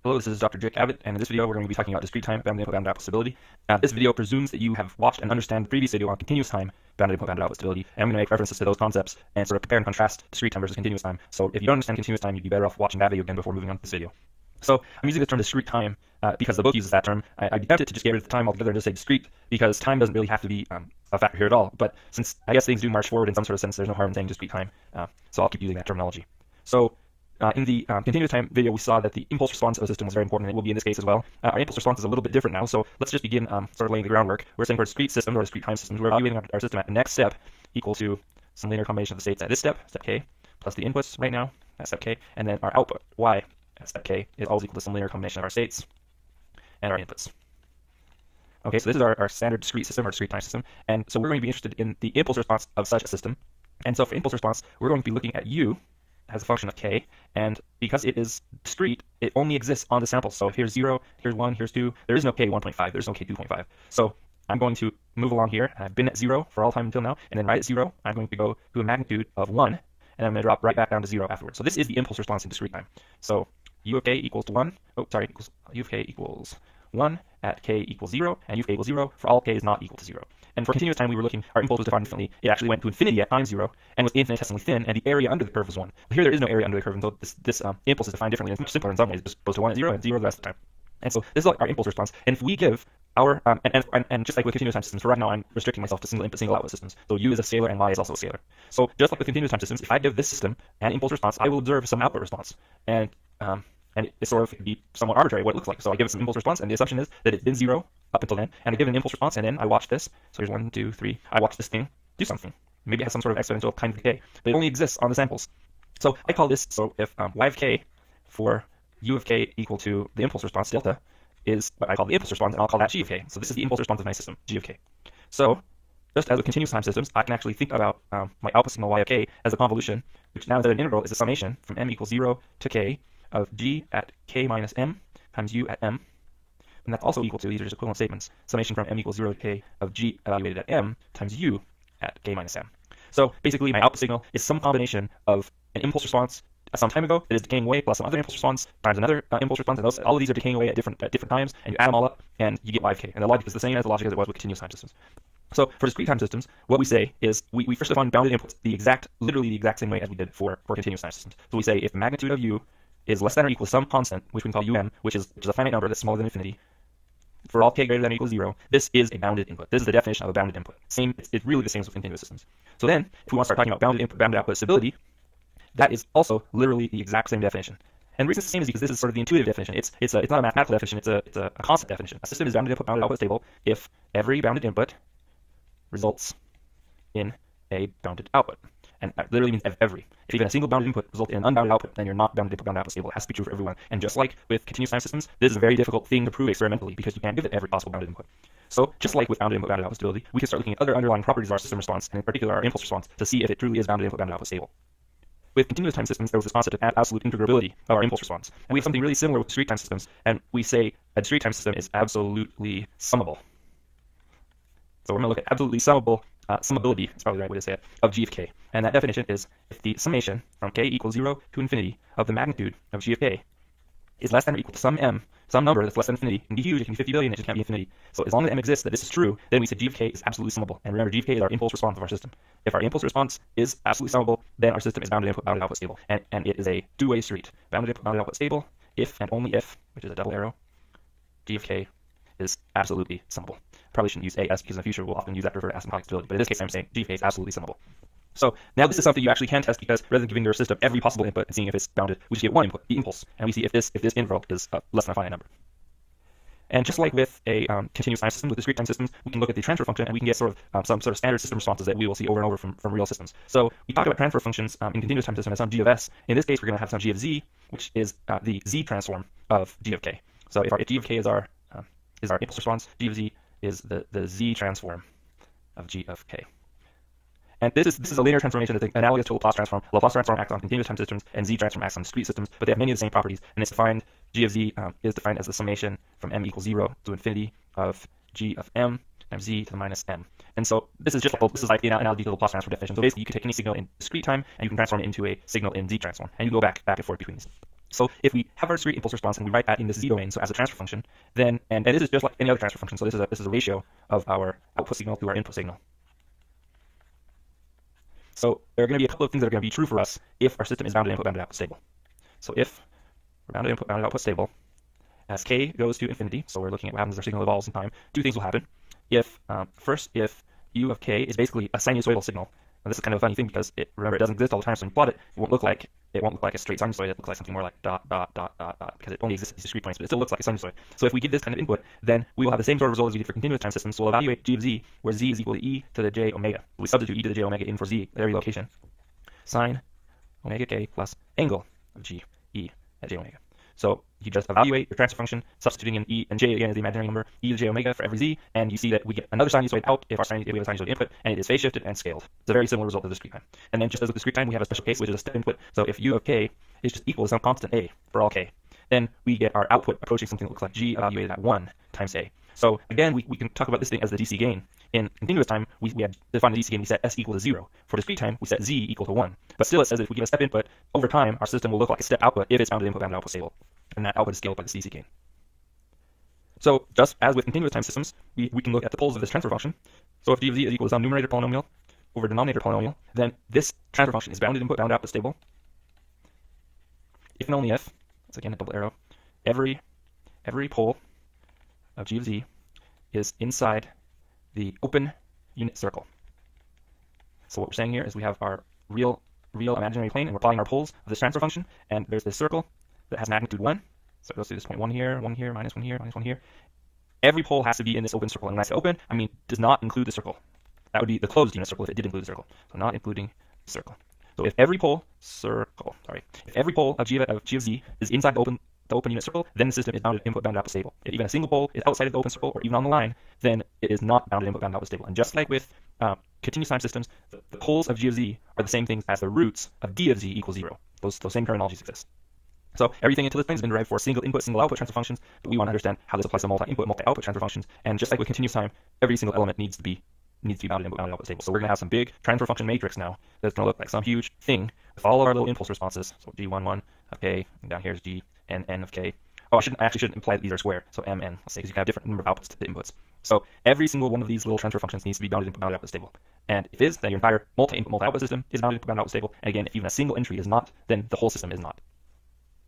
Hello, this is Dr. Jake Abbott, and in this video we're going to be talking about discrete time bounded input bounded output stability. This video presumes that you have watched and understand the previous video on continuous time bounded input bounded output stability, and I'm going to make references to those concepts and sort of compare and contrast discrete time versus continuous time. So if you don't understand continuous time, you'd be better off watching that video again before moving on to this video. So I'm using the term discrete time because the book uses that term. I'd be tempted to just get rid of the time altogether and just say discrete, because time doesn't really have to be a factor here at all. But since I guess things do march forward in some sort of sense, there's no harm in saying discrete time. So I'll keep using that terminology. So in the continuous time video, we saw that the impulse response of a system was very important, and it will be in this case as well. Our impulse response is a little bit different now, so let's just begin sort of laying the groundwork. We're saying for discrete systems or discrete time systems, we're evaluating our system at the next step equal to some linear combination of the states at this step, step k, plus the inputs right now at step k, and then our output, y, at step k, is always equal to some linear combination of our states and our inputs. Okay, so this is our standard discrete system or discrete time system, and so we're going to be interested in the impulse response of such a system. And so for impulse response, we're going to be looking at u as a function of k, and because it is discrete, it only exists on the sample. So if here's 0, here's 1, here's 2, there is no k 1.5, there's no k 2.5. So I'm going to move along here, and I've been at 0 for all time until now, and then right at 0, I'm going to go to a magnitude of 1, and I'm going to drop right back down to 0 afterwards. So this is the impulse response in discrete time. So u of k equals to 1, u of k equals 1 at k equals 0, and u of k equals 0 for all k is not equal to 0. And for continuous time, we were looking, our impulse was defined differently. It actually went to infinity at time 0 and was infinitesimally thin, and the area under the curve was 1. But here there is no area under the curve, and so this impulse is defined differently. It's much simpler in some ways. It just goes to 1 at 0 and 0 the rest of the time. And so this is our impulse response. And if we give our, and just like with continuous time systems, for right now I'm restricting myself to single input, single output systems. So u is a scalar and y is also a scalar. So just like with continuous time systems, if I give this system an impulse response, I will observe some output response. And it sort of be somewhat arbitrary what it looks like. So I give it some impulse response, and the assumption is that it's been 0 up until then, and I give an impulse response, and then I watch this. So here's 1, 2, 3. I watch this thing do something. Maybe it has some sort of exponential kind of decay, but it only exists on the samples. So I call this, so if y of k for u of k equal to the impulse response delta is what I call the impulse response, and I'll call that g of k. So this is the impulse response of my system, g of k. So just as with continuous time systems, I can actually think about my output signal y of k as a convolution, which now instead of an integral is a summation from m equals 0 to k of g at k minus m times u at m. And that's also equal to, these are just equivalent statements, summation from m equals 0 to k of g evaluated at m times u at k minus m. So basically my output signal is some combination of an impulse response some time ago that is decaying away plus some other impulse response times another impulse response, and all of these are decaying away at different times, and you add them all up and you get y of k. And the logic is the same as the logic as it was with continuous time systems. So for discrete time systems, what we say is we first define bounded inputs literally the exact same way as we did for continuous time systems. So we say if the magnitude of u is less than or equal to some constant, which we can call which is a finite number that's smaller than infinity, for all k greater than or equal to 0, this is a bounded input. This is the definition of a bounded input. It's really the same as with continuous systems. So then, if we want to start talking about bounded input, bounded output stability, that is also literally the exact same definition. And the reason it's the same is because this is sort of the intuitive definition. It's not a mathematical definition. It's a concept definition. A system is bounded input, bounded output stable if every bounded input results in a bounded output. And that literally means every. If even a single bounded input results in an unbounded output, then you're not bounded input, bounded output stable. It has to be true for everyone. And just like with continuous time systems, this is a very difficult thing to prove experimentally because you can't give it every possible bounded input. So just like with bounded input, bounded output stability, we can start looking at other underlying properties of our system response, and in particular our impulse response, to see if it truly is bounded input, bounded output stable. With continuous time systems, there was this concept of absolute integrability of our impulse response. And we have something really similar with discrete time systems, and we say a discrete time system is absolutely summable. So we're going to look at absolutely summability, is probably the right way to say it, of g of k. And that definition is if the summation from k equals 0 to infinity of the magnitude of g of k is less than or equal to some number that's less than infinity. It can be huge, it can be 50 billion, it just can't be infinity. So as long as m exists, that this is true, then we say g of k is absolutely summable. And remember, g of k is our impulse response of our system. If our impulse response is absolutely summable, then our system is bounded input, bounded output stable. And it is a two-way street. Bounded input, bounded output stable, if and only if, which is a double arrow, g of k is absolutely summable. Probably shouldn't use AS because in the future we'll often use that to refer to asymptotic stability, but in this case I'm saying g of k is absolutely summable. So now this is something you actually can test, because rather than giving your system every possible input and seeing if it's bounded, we just get one input, the impulse, and we see if this interval is less than a finite number. And just like with a continuous time system, with discrete time systems, we can look at the transfer function and we can get sort of some sort of standard system responses that we will see over and over from real systems. So we talked about transfer functions in continuous time system as some g of s. In this case, we're going to have some g of z, which is the z transform of g of k. So if g of k is our impulse response, g of z is the z transform of g of k. And this is a linear transformation that's analogous to a Laplace transform. Laplace transform acts on continuous time systems, and z transform acts on discrete systems, but they have many of the same properties. And it's defined, g of z is defined as the summation from m equals 0 to infinity of g of m times z to the minus m. And so this is like the analogy to the Laplace transform definition. So basically, you can take any signal in discrete time and you can transform it into a signal in z transform, and you go back and forth between these. So if we have our discrete impulse response and we write that in this z domain, so as a transfer function, then, and this is just like any other transfer function, so this is a ratio of our output signal to our input signal. So there are going to be a couple of things that are going to be true for us if our system is bounded input, bounded output stable. So if we're bounded input, bounded output stable, as k goes to infinity, so we're looking at what happens as our signal evolves in time, two things will happen. If, first, if u of k is basically a sinusoidal signal. Now this is kind of a funny thing because remember, it doesn't exist all the time, so when you plot it, it won't look like a straight sinusoid. It looks like something more like dot, dot, dot, dot, dot, because it only exists at these discrete points, but it still looks like a sinusoid. So if we give this kind of input, then we will have the same sort of result as we did for continuous time systems. So we'll evaluate g of z, where z is equal to e to the j omega. We substitute e to the j omega in for z at every location. Sine omega k plus angle of g e at j omega. So you just evaluate your transfer function, substituting in e and j again as the imaginary number, e to j omega for every z, and you see that we get another sinusoid out if we have a sinusoid input, and it is phase shifted and scaled. It's a very similar result of discrete time. And then just as with discrete time, we have a special case, which is a step input. So if u of k is just equal to some constant a for all k, then we get our output approaching something that looks like g evaluated at 1 times a. So again, we can talk about this thing as the DC gain. In continuous time, we had defined the DC gain, we set s equal to 0. For discrete time, we set z equal to 1. But still, it says that if we give a step input, over time, our system will look like a step output if it's bounded input, bounded output stable. And that output is scaled by this DC gain. So just as with continuous time systems, we can look at the poles of this transfer function. So if g of z is equal to some numerator polynomial over denominator polynomial, then this transfer function is bounded input, bounded output stable. If and only if, it's again a double arrow, every pole of g of z is inside the open unit circle. So what we're saying here is we have our real imaginary plane, and we're plotting our poles of this transfer function, and there's this circle that has magnitude 1. So it goes through this point 1 here, minus 1 here, minus 1 here. Every pole has to be in this open circle, and when I say open, I mean does not include the circle. That would be the closed unit circle if it did include the circle. So not including the circle. So if every pole of g of z is inside the open unit circle, then the system is bounded input, bounded output stable. If even a single pole is outside of the open circle or even on the line, then it is not bounded input, bounded output stable. And just like with continuous time systems, the poles of g of z are the same things as the roots of d of z equals 0. Those same terminologies exist. So everything until this point has been derived for single input, single output transfer functions, but we want to understand how this applies to multi-input, multi-output transfer functions. And just like with continuous time, every single element needs to be bounded input, bounded output stable. So we're going to have some big transfer function matrix now that's going to look like some huge thing with all of our little impulse responses. So g11 of k, and down here is g and n of k. Oh, I actually shouldn't imply that these are square. So m, n, let's say, because you can have different number of outputs to the inputs. So every single one of these little transfer functions needs to be bounded input, bounded output stable. And if it is, then your entire multi-input, multi-output system is bounded input, bounded output stable. And again, if even a single entry is not, then the whole system is not.